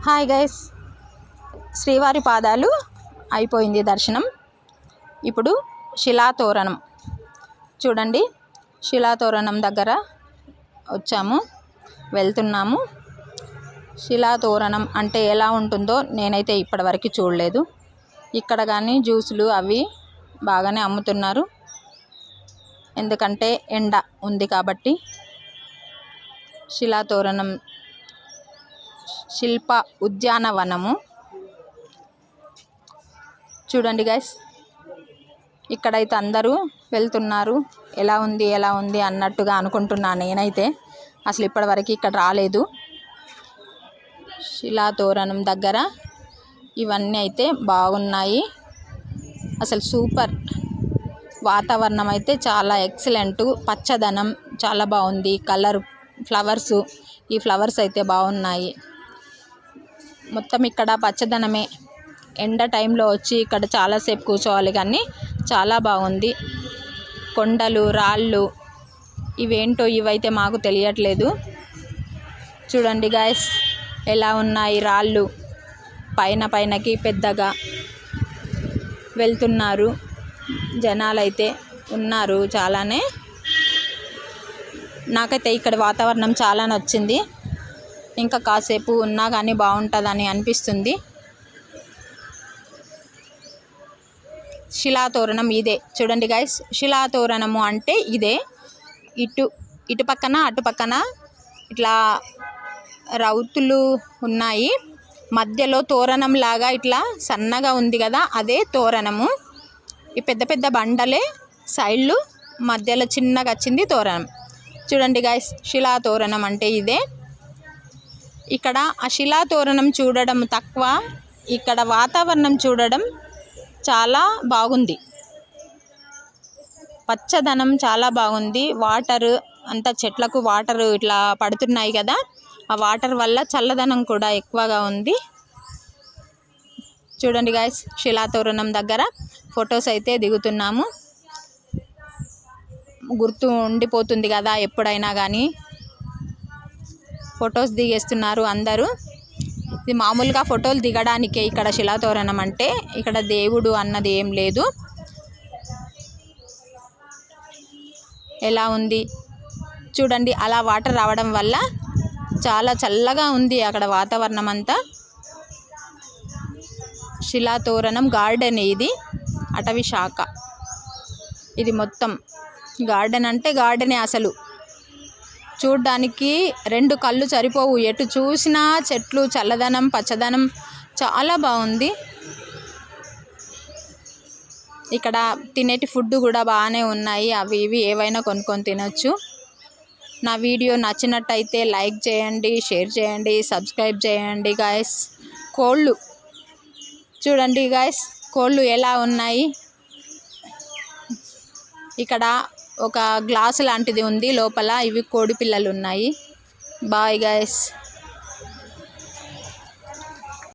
Hi guys, శ్రీవారి పాదాలు అయిపోయింది దర్శనం. ఇప్పుడు శిలాతోరణం చూడండి. శిలాతోరణం దగ్గర వచ్చాము, వెళ్తున్నాము. శిలాతోరణం అంటే ఎలా ఉంటుందో నేనైతే ఇప్పటివరకు చూడలేదు. ఇక్కడ కానీ జ్యూసులు అవి బాగానే అమ్ముతున్నారు, ఎందుకంటే ఎండ ఉంది కాబట్టి. శిలాతోరణం శిల్ప ఉద్యానవనము చూడండి గైస్. ఇక్కడైతే అందరూ వెళ్తున్నారు. ఎలా ఉంది అన్నట్టుగా అనుకుంటున్నాను నేనైతే. అసలు ఇప్పటివరకు ఇక్కడ రాలేదు. శిలాతోరణం దగ్గర ఇవన్నీ అయితే బాగున్నాయి. అసలు సూపర్. వాతావరణం అయితే చాలా ఎక్సలెంట్. పచ్చదనం చాలా బాగుంది. కలర్ ఫ్లవర్స్, ఈ ఫ్లవర్స్ అయితే బాగున్నాయి. మొత్తం ఇక్కడ పచ్చదనమే. ఎండ టైంలో వచ్చి ఇక్కడ చాలాసేపు కూర్చోవాలి, కానీ చాలా బాగుంది. కొండలు, రాళ్ళు, ఇవేంటో ఇవైతే మాకు తెలియట్లేదు. చూడండి గాయస్, ఎలా ఉన్నాయి రాళ్ళు. పైనకి పెద్దగా వెళ్తున్నారు. జనాలైతే ఉన్నారు చాలానే. నాకైతే ఇక్కడ వాతావరణం చాలా నచ్చింది. ఇంకా కాసేపు ఉన్నా కానీ బాగుంటుందని అనిపిస్తుంది. శిలాతోరణం ఇదే చూడండి గైస్. శిలాతోరణము అంటే ఇదే. ఇటు పక్కన అటు పక్కన ఇట్లా రౌతులు ఉన్నాయి. మధ్యలో తోరణం లాగా ఇట్లా సన్నగా ఉంది కదా, అదే తోరణము. ఈ పెద్ద పెద్ద బండలే సైడ్లు, మధ్యలో చిన్నగా వచ్చింది తోరణం. చూడండి గైస్, శిలాతోరణం అంటే ఇదే. ఇక్కడ ఆ శిలాతోరణం చూడడం తక్కువ, ఇక్కడ వాతావరణం చూడడం చాలా బాగుంది. పచ్చదనం చాలా బాగుంది. వాటర్ అంతా, చెట్లకు వాటర్ ఇట్లా పడుతున్నాయి కదా, ఆ వాటర్ వల్ల చల్లదనం కూడా ఎక్కువగా ఉంది. చూడండి గాయస్, శిలాతోరణం దగ్గర ఫొటోస్ అయితే దిగుతున్నాము. గుర్తు ఉండిపోతుంది కదా, ఎప్పుడైనా కానీ ఫొటోస్ దిగేస్తున్నారు అందరూ. ఇది మామూలుగా ఫోటోలు దిగడానికే ఇక్కడ శిలాతోరణం అంటే. ఇక్కడ దేవుడు అన్నది ఏం లేదు. ఎలా ఉంది చూడండి. అలా వాటర్ రావడం వల్ల చాలా చల్లగా ఉంది అక్కడ వాతావరణం అంతా. శిలాతోరణం గార్డెన్ ఇది, అటవీ శాఖ. ఇది మొత్తం గార్డెన్ అంటే గార్డెనే అసలు. చూడ్డానికి రెండు కళ్ళు సరిపోవు. ఎటు చూసినా చెట్లు, చల్లదనం, పచ్చదనం చాలా బాగుంది. ఇక్కడ తినేటి ఫుడ్ కూడా బాగానే ఉన్నాయి. అవి ఇవి ఏవైనా కొనుక్కొని తినొచ్చు. నా వీడియో నచ్చినట్టయితే లైక్ చేయండి, షేర్ చేయండి, సబ్స్క్రైబ్ చేయండి గాయస్. కోళ్ళు చూడండి గాయస్, కోళ్ళు ఎలా ఉన్నాయి. ఇక్కడ ఒక గ్లాసు లాంటిది ఉంది లోపల. ఇవి కోడి పిల్లలు ఉన్నాయి. Bye guys.